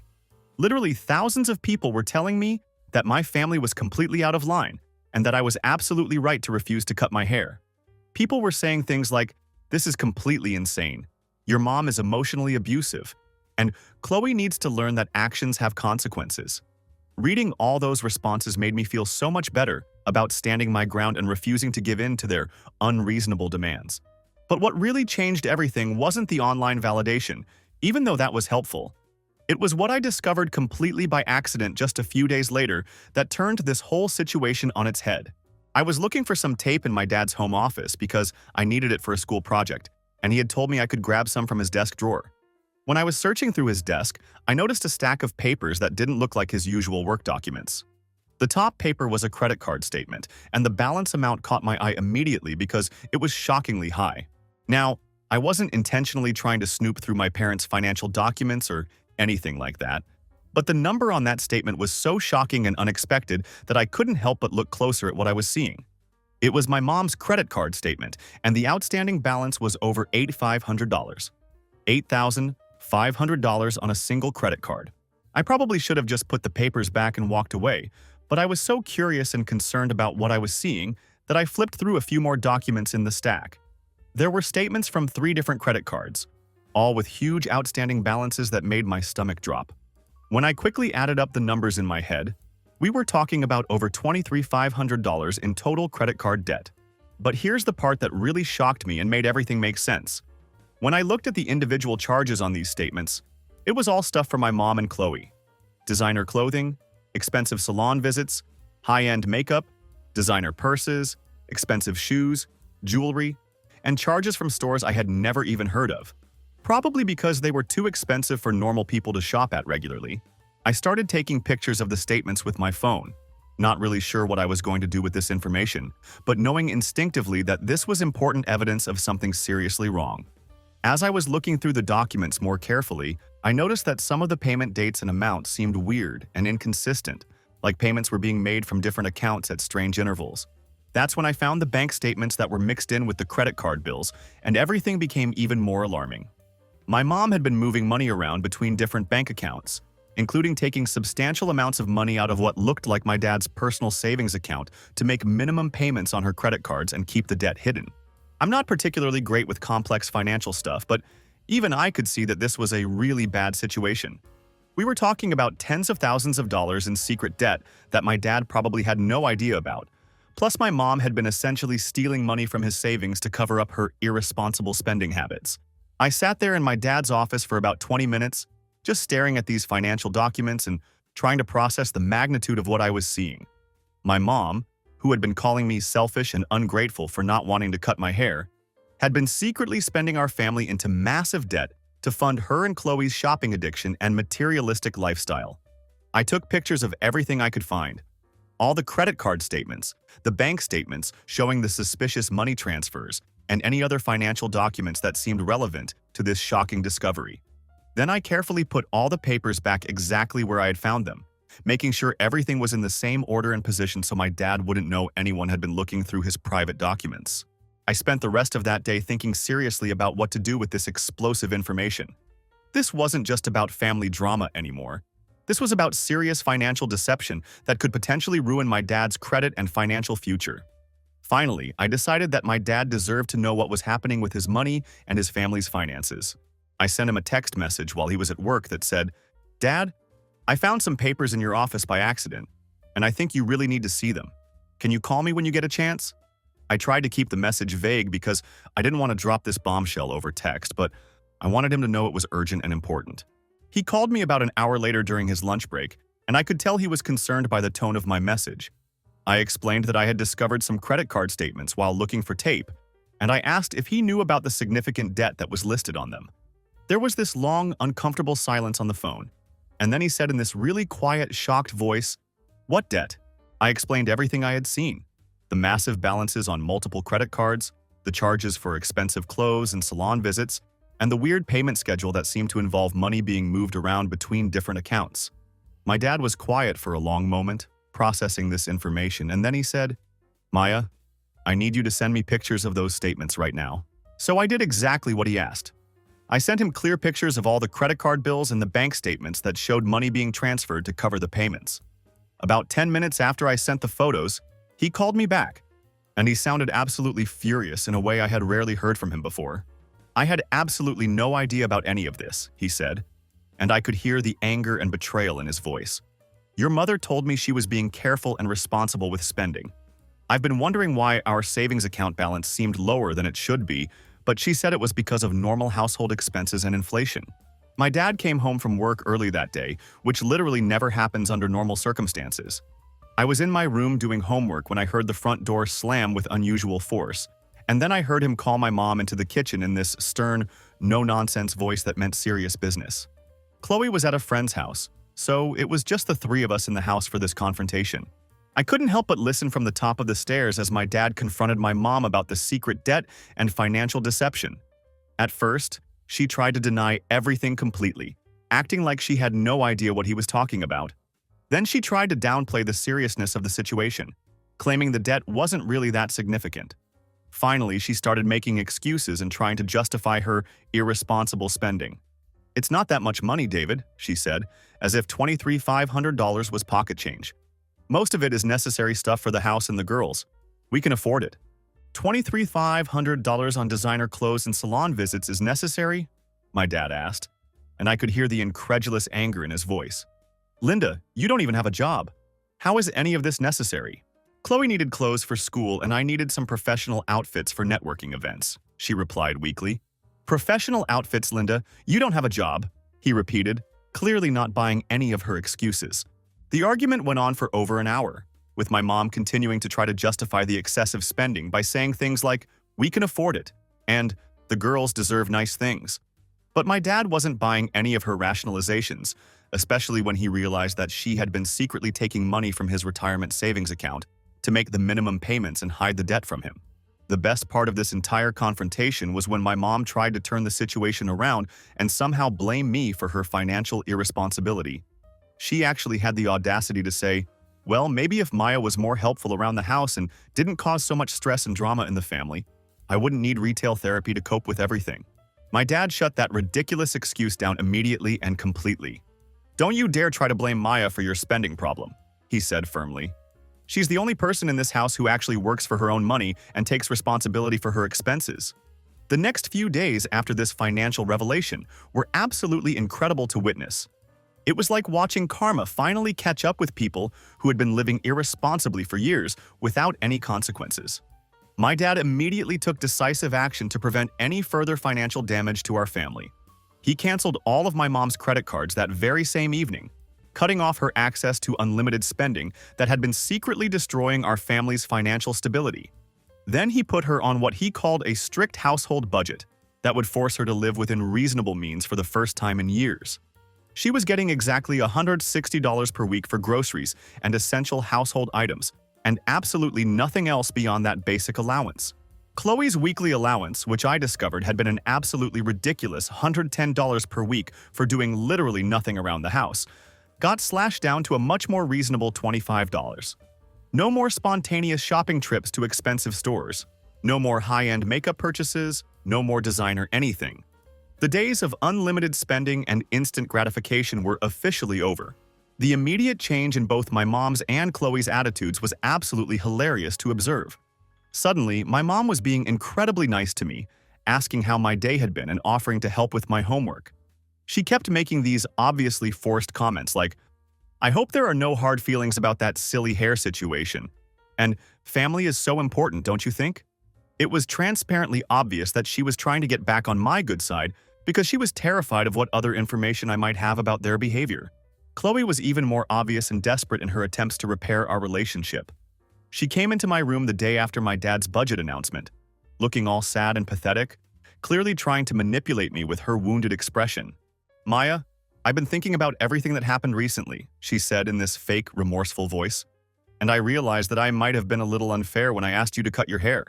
Literally thousands of people were telling me that my family was completely out of line and that I was absolutely right to refuse to cut my hair. People were saying things like, "This is completely insane. Your mom is emotionally abusive," and "Chloe needs to learn that actions have consequences." Reading all those responses made me feel so much better about standing my ground and refusing to give in to their unreasonable demands. But what really changed everything wasn't the online validation, even though that was helpful. It was what I discovered completely by accident just a few days later that turned this whole situation on its head. I was looking for some tape in my dad's home office because I needed it for a school project, and he had told me I could grab some from his desk drawer. When I was searching through his desk, I noticed a stack of papers that didn't look like his usual work documents. The top paper was a credit card statement, and the balance amount caught my eye immediately because it was shockingly high. Now, I wasn't intentionally trying to snoop through my parents' financial documents or anything like that, but the number on that statement was so shocking and unexpected that I couldn't help but look closer at what I was seeing. It was my mom's credit card statement, and the outstanding balance was over $8,500. $8,500 on a single credit card. I probably should have just put the papers back and walked away, but I was so curious and concerned about what I was seeing that I flipped through a few more documents in the stack. There were statements from 3 different credit cards, all with huge outstanding balances that made my stomach drop. When I quickly added up the numbers in my head, we were talking about over $23,500 in total credit card debt. But here's the part that really shocked me and made everything make sense. When I looked at the individual charges on these statements, it was all stuff for my mom and Chloe. Designer clothing, expensive salon visits, high-end makeup, designer purses, expensive shoes, jewelry, and charges from stores I had never even heard of. Probably because they were too expensive for normal people to shop at regularly, I started taking pictures of the statements with my phone, not really sure what I was going to do with this information, but knowing instinctively that this was important evidence of something seriously wrong. As I was looking through the documents more carefully, I noticed that some of the payment dates and amounts seemed weird and inconsistent, like payments were being made from different accounts at strange intervals. That's when I found the bank statements that were mixed in with the credit card bills, and everything became even more alarming. My mom had been moving money around between different bank accounts, including taking substantial amounts of money out of what looked like my dad's personal savings account to make minimum payments on her credit cards and keep the debt hidden. I'm not particularly great with complex financial stuff, but even I could see that this was a really bad situation. We were talking about tens of thousands of dollars in secret debt that my dad probably had no idea about. Plus, my mom had been essentially stealing money from his savings to cover up her irresponsible spending habits. I sat there in my dad's office for about 20 minutes, just staring at these financial documents and trying to process the magnitude of what I was seeing. My mom, who had been calling me selfish and ungrateful for not wanting to cut my hair, had been secretly spending our family into massive debt to fund her and Chloe's shopping addiction and materialistic lifestyle. I took pictures of everything I could find. All the credit card statements, the bank statements showing the suspicious money transfers, and any other financial documents that seemed relevant to this shocking discovery. Then I carefully put all the papers back exactly where I had found them, making sure everything was in the same order and position so my dad wouldn't know anyone had been looking through his private documents. I spent the rest of that day thinking seriously about what to do with this explosive information. This wasn't just about family drama anymore. This was about serious financial deception that could potentially ruin my dad's credit and financial future. Finally, I decided that my dad deserved to know what was happening with his money and his family's finances. I sent him a text message while he was at work that said, "Dad, I found some papers in your office by accident, and I think you really need to see them. Can you call me when you get a chance?" I tried to keep the message vague because I didn't want to drop this bombshell over text, but I wanted him to know it was urgent and important. He called me about an hour later during his lunch break, and I could tell he was concerned by the tone of my message. I explained that I had discovered some credit card statements while looking for tape, and I asked if he knew about the significant debt that was listed on them. There was this long, uncomfortable silence on the phone, and then he said in this really quiet, shocked voice, "What debt?" I explained everything I had seen. The massive balances on multiple credit cards, the charges for expensive clothes and salon visits, and the weird payment schedule that seemed to involve money being moved around between different accounts. My dad was quiet for a long moment, processing this information, and then he said, "Maya, I need you to send me pictures of those statements right now." So I did exactly what he asked. I sent him clear pictures of all the credit card bills and the bank statements that showed money being transferred to cover the payments. About 10 minutes after I sent the photos, he called me back, and he sounded absolutely furious in a way I had rarely heard from him before. "I had absolutely no idea about any of this," he said, and I could hear the anger and betrayal in his voice. "Your mother told me she was being careful and responsible with spending. I've been wondering why our savings account balance seemed lower than it should be, but she said it was because of normal household expenses and inflation." My dad came home from work early that day, which literally never happens under normal circumstances. I was in my room doing homework when I heard the front door slam with unusual force, and then I heard him call my mom into the kitchen in this stern, no-nonsense voice that meant serious business. Chloe was at a friend's house, so it was just the three of us in the house for this confrontation. I couldn't help but listen from the top of the stairs as my dad confronted my mom about the secret debt and financial deception. At first, she tried to deny everything completely, acting like she had no idea what he was talking about. Then she tried to downplay the seriousness of the situation, claiming the debt wasn't really that significant. Finally, she started making excuses and trying to justify her irresponsible spending. "It's not that much money, David," she said, as if $23,500 was pocket change. "Most of it is necessary stuff for the house and the girls. We can afford it." $23,500 on designer clothes and salon visits is necessary? My dad asked, and I could hear the incredulous anger in his voice. "Linda, you don't even have a job. How is any of this necessary?" "Chloe needed clothes for school and I needed some professional outfits for networking events," she replied weakly. "Professional outfits, Linda? You don't have a job," he repeated, clearly not buying any of her excuses. The argument went on for over an hour, with my mom continuing to try to justify the excessive spending by saying things like, "We can afford it," and "The girls deserve nice things." But my dad wasn't buying any of her rationalizations, especially when he realized that she had been secretly taking money from his retirement savings account to make the minimum payments and hide the debt from him. The best part of this entire confrontation was when my mom tried to turn the situation around and somehow blame me for her financial irresponsibility. She actually had the audacity to say, "Well, maybe if Maya was more helpful around the house and didn't cause so much stress and drama in the family, I wouldn't need retail therapy to cope with everything." My dad shut that ridiculous excuse down immediately and completely. "Don't you dare try to blame Maya for your spending problem," he said firmly. "She's the only person in this house who actually works for her own money and takes responsibility for her expenses." The next few days after this financial revelation were absolutely incredible to witness. It was like watching karma finally catch up with people who had been living irresponsibly for years without any consequences. My dad immediately took decisive action to prevent any further financial damage to our family. He canceled all of my mom's credit cards that very same evening, cutting off her access to unlimited spending that had been secretly destroying our family's financial stability. Then he put her on what he called a strict household budget that would force her to live within reasonable means for the first time in years. She was getting exactly $160 per week for groceries and essential household items, and absolutely nothing else beyond that basic allowance. Chloe's weekly allowance, which I discovered had been an absolutely ridiculous $110 per week for doing literally nothing around the house, got slashed down to a much more reasonable $25. No more spontaneous shopping trips to expensive stores, no more high-end makeup purchases, no more designer anything. The days of unlimited spending and instant gratification were officially over. The immediate change in both my mom's and Chloe's attitudes was absolutely hilarious to observe. Suddenly, my mom was being incredibly nice to me, asking how my day had been and offering to help with my homework. She kept making these obviously forced comments like, "I hope there are no hard feelings about that silly hair situation," and Family is so important, don't you think? It was transparently obvious that she was trying to get back on my good side because she was terrified of what other information I might have about their behavior. Chloe was even more obvious and desperate in her attempts to repair our relationship. She came into my room the day after my dad's budget announcement, looking all sad and pathetic, clearly trying to manipulate me with her wounded expression. "Maya, I've been thinking about everything that happened recently," she said in this fake, remorseful voice. "And I realized that I might have been a little unfair when I asked you to cut your hair."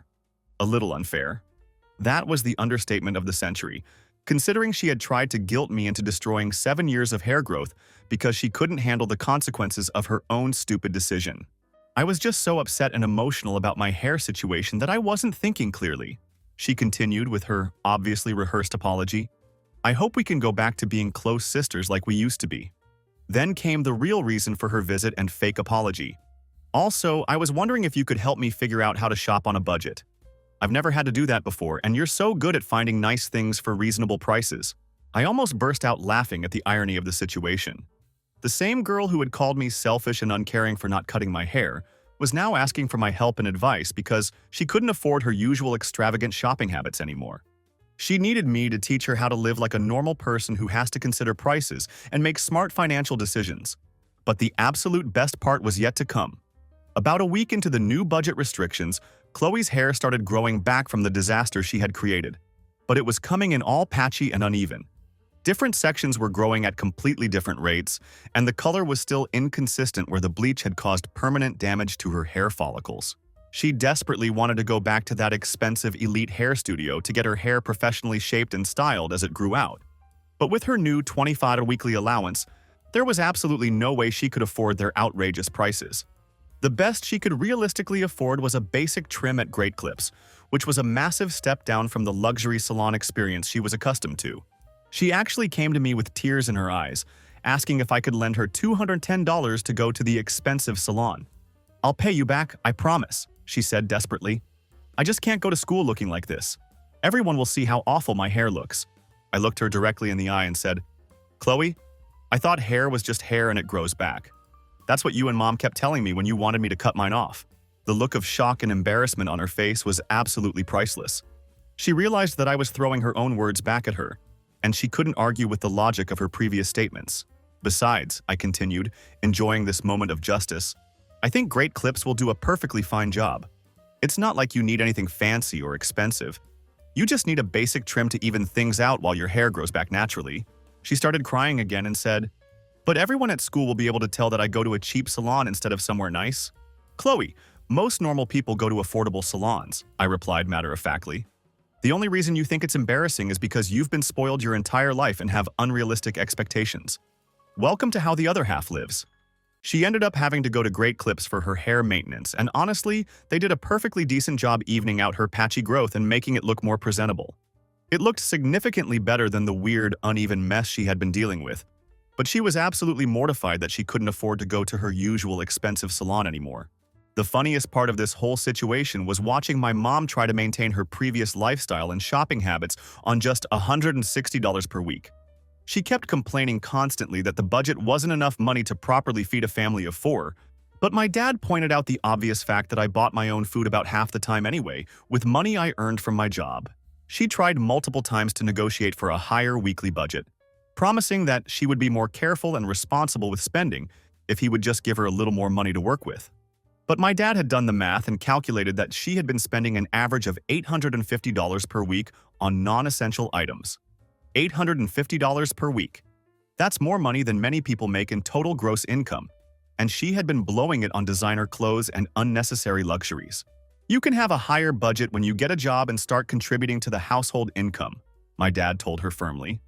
A little unfair. That was the understatement of the century, considering she had tried to guilt me into destroying 7 years of hair growth because she couldn't handle the consequences of her own stupid decision. I was just so upset and emotional about my hair situation that I wasn't thinking clearly. She continued with her obviously rehearsed apology. "I hope we can go back to being close sisters like we used to be." Then came the real reason for her visit and fake apology. "Also, I was wondering if you could help me figure out how to shop on a budget. I've never had to do that before, and you're so good at finding nice things for reasonable prices." I almost burst out laughing at the irony of the situation. The same girl who had called me selfish and uncaring for not cutting my hair was now asking for my help and advice because she couldn't afford her usual extravagant shopping habits anymore. She needed me to teach her how to live like a normal person who has to consider prices and make smart financial decisions. But the absolute best part was yet to come. About a week into the new budget restrictions, Chloe's hair started growing back from the disaster she had created. But it was coming in all patchy and uneven. Different sections were growing at completely different rates, and the color was still inconsistent where the bleach had caused permanent damage to her hair follicles. She desperately wanted to go back to that expensive elite hair studio to get her hair professionally shaped and styled as it grew out. But with her new $25 weekly allowance, there was absolutely no way she could afford their outrageous prices. The best she could realistically afford was a basic trim at Great Clips, which was a massive step down from the luxury salon experience she was accustomed to. She actually came to me with tears in her eyes, asking if I could lend her $210 to go to the expensive salon. "I'll pay you back, I promise," she said desperately. "I just can't go to school looking like this. Everyone will see how awful my hair looks." I looked her directly in the eye and said, "Chloe, I thought hair was just hair and it grows back. That's what you and Mom kept telling me when you wanted me to cut mine off." The look of shock and embarrassment on her face was absolutely priceless. She realized that I was throwing her own words back at her, and she couldn't argue with the logic of her previous statements. "Besides," I continued, enjoying this moment of justice, "I think Great Clips will do a perfectly fine job. It's not like you need anything fancy or expensive. You just need a basic trim to even things out while your hair grows back naturally." She started crying again and said, "But everyone at school will be able to tell that I go to a cheap salon instead of somewhere nice." "Chloe, most normal people go to affordable salons," I replied matter-of-factly. "The only reason you think it's embarrassing is because you've been spoiled your entire life and have unrealistic expectations. Welcome to how the other half lives." She ended up having to go to Great Clips for her hair maintenance, and honestly, they did a perfectly decent job evening out her patchy growth and making it look more presentable. It looked significantly better than the weird, uneven mess she had been dealing with, but she was absolutely mortified that she couldn't afford to go to her usual expensive salon anymore. The funniest part of this whole situation was watching my mom try to maintain her previous lifestyle and shopping habits on just $160 per week. She kept complaining constantly that the budget wasn't enough money to properly feed a family of 4, but my dad pointed out the obvious fact that I bought my own food about half the time anyway, with money I earned from my job. She tried multiple times to negotiate for a higher weekly budget, promising that she would be more careful and responsible with spending if he would just give her a little more money to work with. But my dad had done the math and calculated that she had been spending an average of $850 per week on non-essential items. $850 per week. That's more money than many people make in total gross income, and she had been blowing it on designer clothes and unnecessary luxuries. "You can have a higher budget when you get a job and start contributing to the household income," my dad told her firmly.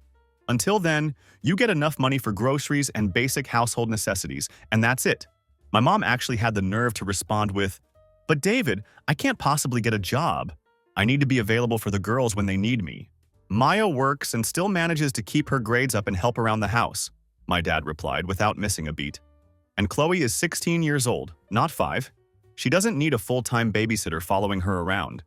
"Until then, you get enough money for groceries and basic household necessities, and that's it." My mom actually had the nerve to respond with, "But David, I can't possibly get a job. I need to be available for the girls when they need me." "Maya works and still manages to keep her grades up and help around the house," my dad replied without missing a beat. "And Chloe is 16 years old, not 5. She doesn't need a full-time babysitter following her around."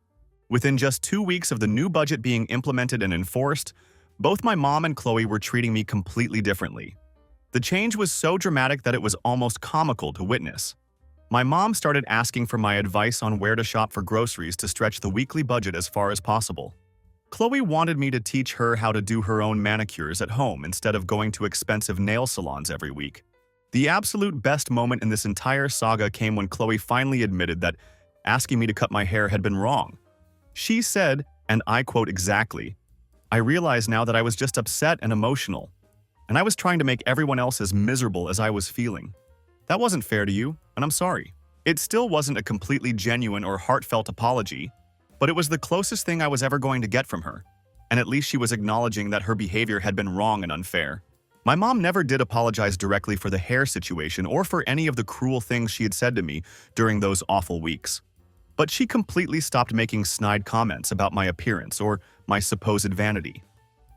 Within just 2 weeks of the new budget being implemented and enforced, both my mom and Chloe were treating me completely differently. The change was so dramatic that it was almost comical to witness. My mom started asking for my advice on where to shop for groceries to stretch the weekly budget as far as possible. Chloe wanted me to teach her how to do her own manicures at home instead of going to expensive nail salons every week. The absolute best moment in this entire saga came when Chloe finally admitted that asking me to cut my hair had been wrong. She said, and I quote exactly, "I realize now that I was just upset and emotional, and I was trying to make everyone else as miserable as I was feeling. That wasn't fair to you, and I'm sorry." It still wasn't a completely genuine or heartfelt apology, but it was the closest thing I was ever going to get from her, and at least she was acknowledging that her behavior had been wrong and unfair. My mom never did apologize directly for the hair situation or for any of the cruel things she had said to me during those awful weeks. But she completely stopped making snide comments about my appearance or my supposed vanity.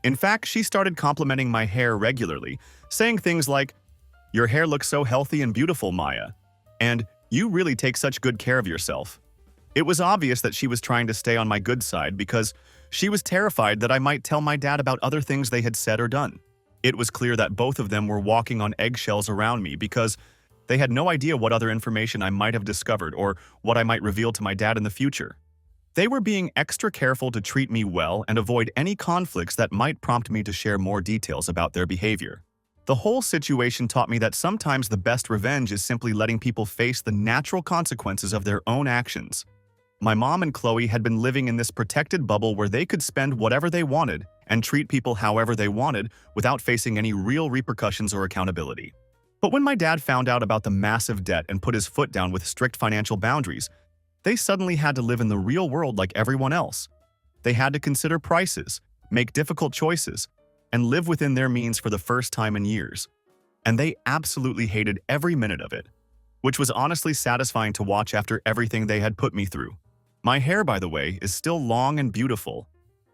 In fact, she started complimenting my hair regularly, saying things like, "Your hair looks so healthy and beautiful, Maya," and "You really take such good care of yourself." It was obvious that she was trying to stay on my good side because she was terrified that I might tell my dad about other things they had said or done. It was clear that both of them were walking on eggshells around me because they had no idea what other information I might have discovered or what I might reveal to my dad in the future. They were being extra careful to treat me well and avoid any conflicts that might prompt me to share more details about their behavior. The whole situation taught me that sometimes the best revenge is simply letting people face the natural consequences of their own actions. My mom and Chloe had been living in this protected bubble where they could spend whatever they wanted and treat people however they wanted without facing any real repercussions or accountability. But when my dad found out about the massive debt and put his foot down with strict financial boundaries, they suddenly had to live in the real world like everyone else. They had to consider prices, make difficult choices, and live within their means for the first time in years. And they absolutely hated every minute of it, which was honestly satisfying to watch after everything they had put me through. My hair, by the way, is still long and beautiful.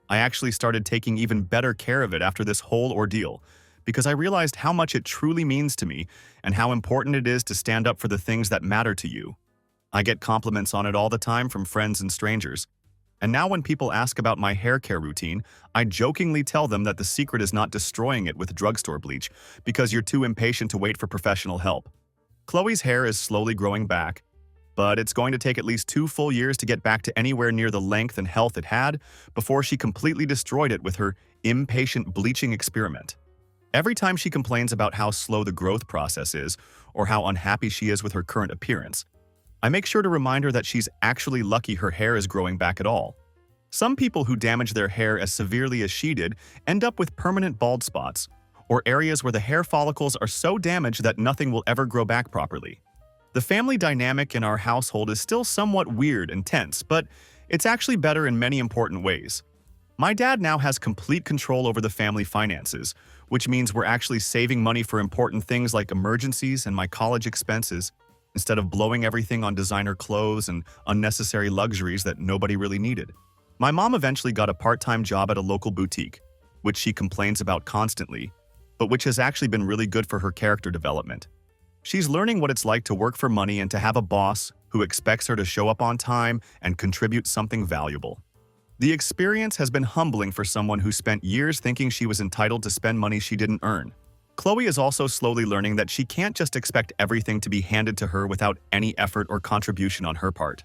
I actually started taking even better care of it after this whole ordeal, because I realized how much it truly means to me and how important it is to stand up for the things that matter to you. I get compliments on it all the time from friends and strangers. And now when people ask about my hair care routine, I jokingly tell them that the secret is not destroying it with drugstore bleach because you're too impatient to wait for professional help. Chloe's hair is slowly growing back, but it's going to take at least 2 full years to get back to anywhere near the length and health it had before she completely destroyed it with her impatient bleaching experiment. Every time she complains about how slow the growth process is or how unhappy she is with her current appearance, I make sure to remind her that she's actually lucky her hair is growing back at all. Some people who damage their hair as severely as she did end up with permanent bald spots, or areas where the hair follicles are so damaged that nothing will ever grow back properly. The family dynamic in our household is still somewhat weird and tense, but it's actually better in many important ways. My dad now has complete control over the family finances, which means we're actually saving money for important things like emergencies and my college expenses, instead of blowing everything on designer clothes and unnecessary luxuries that nobody really needed. My mom eventually got a part-time job at a local boutique, which she complains about constantly, but which has actually been really good for her character development. She's learning what it's like to work for money and to have a boss who expects her to show up on time and contribute something valuable. The experience has been humbling for someone who spent years thinking she was entitled to spend money she didn't earn. Chloe is also slowly learning that she can't just expect everything to be handed to her without any effort or contribution on her part.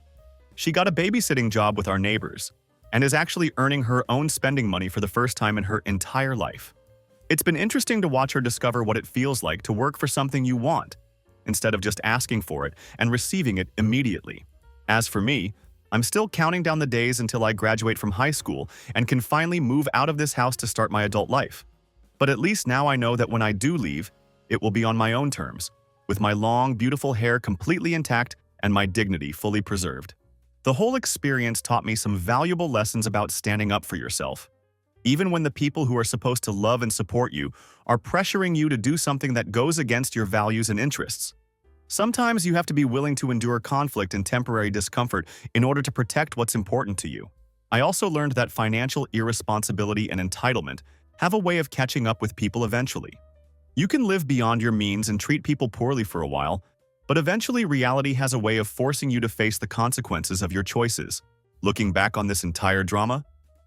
She got a babysitting job with our neighbors and is actually earning her own spending money for the first time in her entire life. It's been interesting to watch her discover what it feels like to work for something you want, instead of just asking for it and receiving it immediately. As for me, I'm still counting down the days until I graduate from high school and can finally move out of this house to start my adult life. But at least now I know that when I do leave, it will be on my own terms, with my long, beautiful hair completely intact and my dignity fully preserved. The whole experience taught me some valuable lessons about standing up for yourself, even when the people who are supposed to love and support you are pressuring you to do something that goes against your values and interests. Sometimes you have to be willing to endure conflict and temporary discomfort in order to protect what's important to you. I also learned that financial irresponsibility and entitlement have a way of catching up with people eventually. You can live beyond your means and treat people poorly for a while, but eventually reality has a way of forcing you to face the consequences of your choices. Looking back on this entire drama,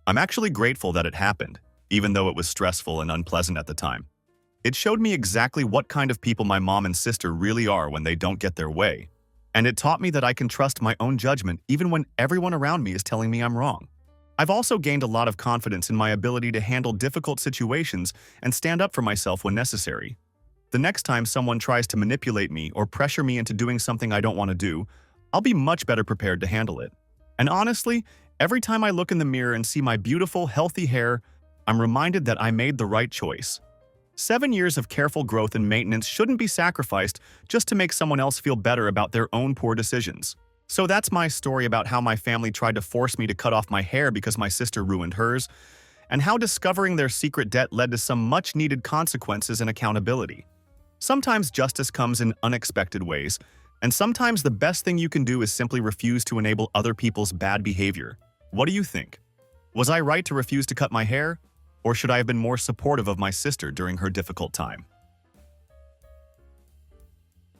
I'm actually grateful that it happened, even though it was stressful and unpleasant at the time. It showed me exactly what kind of people my mom and sister really are when they don't get their way. and it taught me that I can trust my own judgment even when everyone around me is telling me I'm wrong. I've also gained a lot of confidence in my ability to handle difficult situations and stand up for myself when necessary. The next time someone tries to manipulate me or pressure me into doing something I don't want to do, I'll be much better prepared to handle it. And honestly, every time I look in the mirror and see my beautiful, healthy hair, I'm reminded that I made the right choice. 7 years of careful growth and maintenance shouldn't be sacrificed just to make someone else feel better about their own poor decisions. So that's my story about how my family tried to force me to cut off my hair because my sister ruined hers, and how discovering their secret debt led to some much-needed consequences and accountability. Sometimes justice comes in unexpected ways, and sometimes the best thing you can do is simply refuse to enable other people's bad behavior. What do you think? Was I right to refuse to cut my hair? Or should I have been more supportive of my sister during her difficult time?